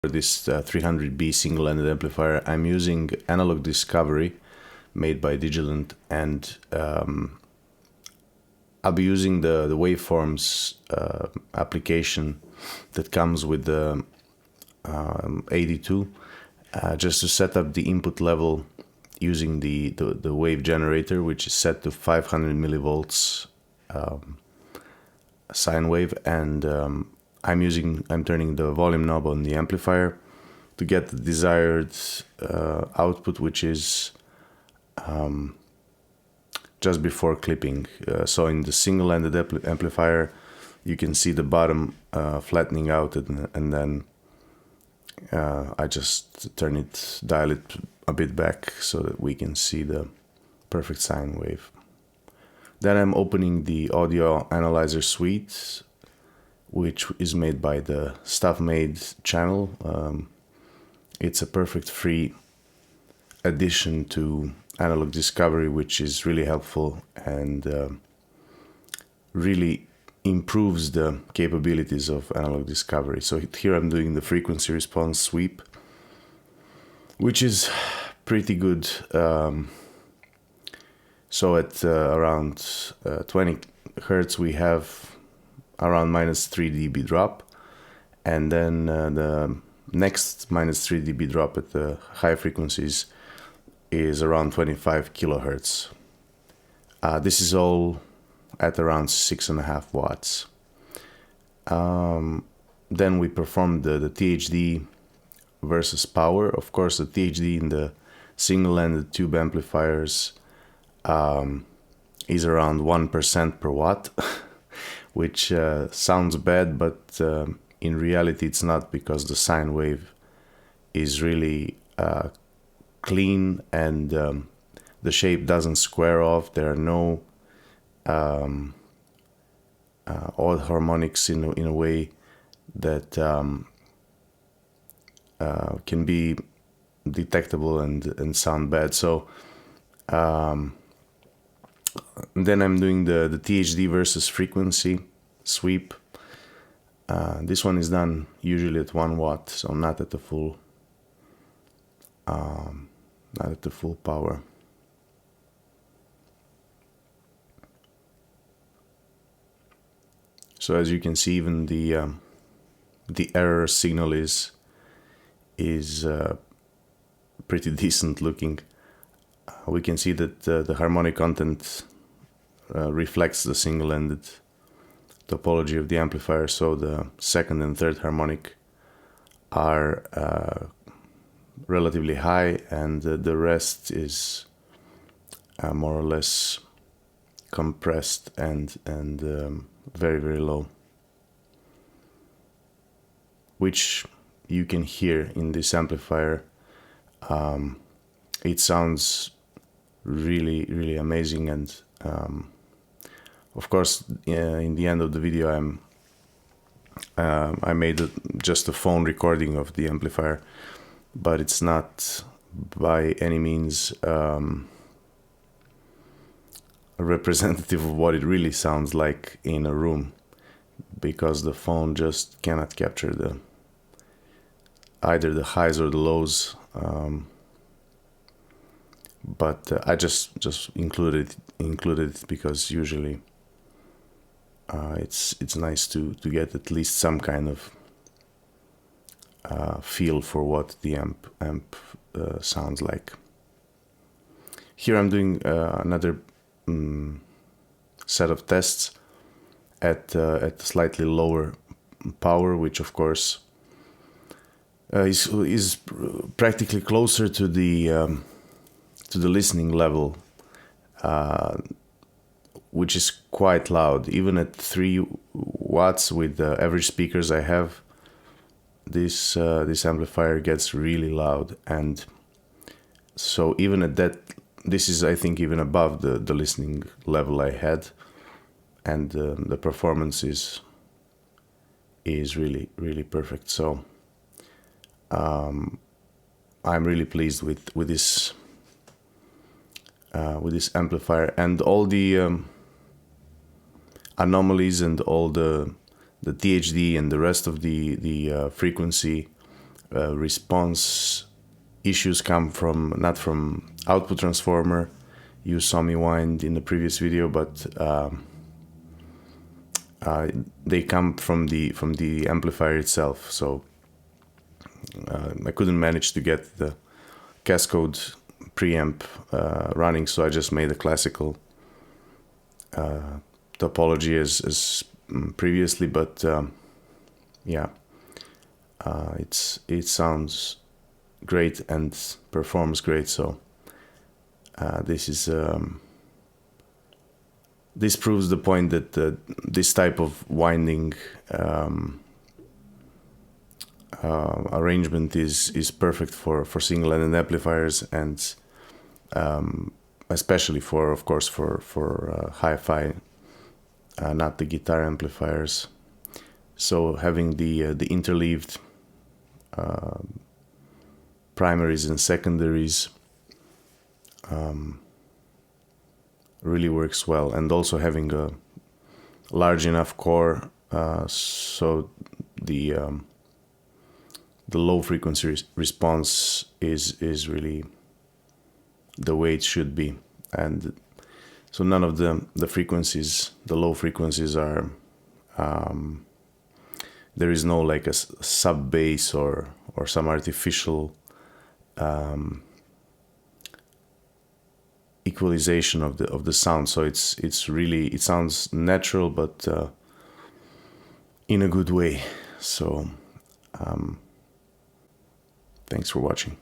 this 300B single-ended amplifier, I'm using Analog Discovery made by Delatsch, and I'll be using the waveforms application that comes with the 82 just to set up the input level using the wave generator, which is set to 500 millivolts sine wave, and I'm turning the volume knob on the amplifier to get the desired output, which is just before clipping. So in the single-ended amplifier, you can see the bottom flattening out, and then I just dial it a bit back so that we can see the perfect sine wave. Then I'm opening the audio analyzer suite, which is made by the Stuff-Made channel. It's a perfect free addition to Analog Discovery, which is really helpful and really improves the capabilities of Analog Discovery. So here I'm doing the frequency response sweep, which is pretty good. So at around 20 Hertz we have around -3 dB drop, and then the next -3 dB drop at the high frequencies is around 25 kilohertz. This is all at around 6.5 watts. Then we perform the THD versus power. Of course, the THD in the single-ended tube amplifiers is around 1% per watt, which sounds bad, but in reality it's not, because the sine wave is really clean, and the shape doesn't square off. There are no odd harmonics in a way that can be detectable and sound bad. So then I'm doing the THD versus frequency sweep. This one is done usually at 1 watt, so not at the full power. So as you can see, even the error signal is pretty decent looking. We can see that the harmonic content reflects the single-ended topology of the amplifier, so the second and third harmonic are relatively high, and the rest is more or less compressed and very, very low, which you can hear in this amplifier. It sounds really, really amazing, and of course in the end of the video I made just a phone recording of the amplifier, but it's not by any means a representative of what it really sounds like in a room, because the phone just cannot capture either the highs or the lows. But I just included it because usually it's nice to get at least some kind of feel for what the amp sounds like. Here I'm doing another set of tests at slightly lower power, which of course is practically closer to the listening level, which is quite loud. Even at 3 watts with the average speakers I have, this amplifier gets really loud, and so even at that, this is, I think, even above the listening level I had, and the performance is really, really perfect. So I'm really pleased with this amplifier, and all the anomalies and all the THD and the rest of the frequency response issues come from not from output transformer. You saw me wind in the previous video, but they come from the amplifier itself. So I couldn't manage to get the Cascode preamp running, so I just made a classical topology as previously. But yeah, it sounds great and performs great. So this proves the point that this type of winding arrangement is perfect for single-ended amplifiers, and especially of course for hi-fi, not the guitar amplifiers. So having the interleaved primaries and secondaries really works well, and also having a large enough core so the low frequency response is really the way it should be. And so none of the frequencies, the low frequencies, are there is no like a sub bass or some artificial equalization of the sound. So it's really, it sounds natural, but in a good way. So thanks for watching.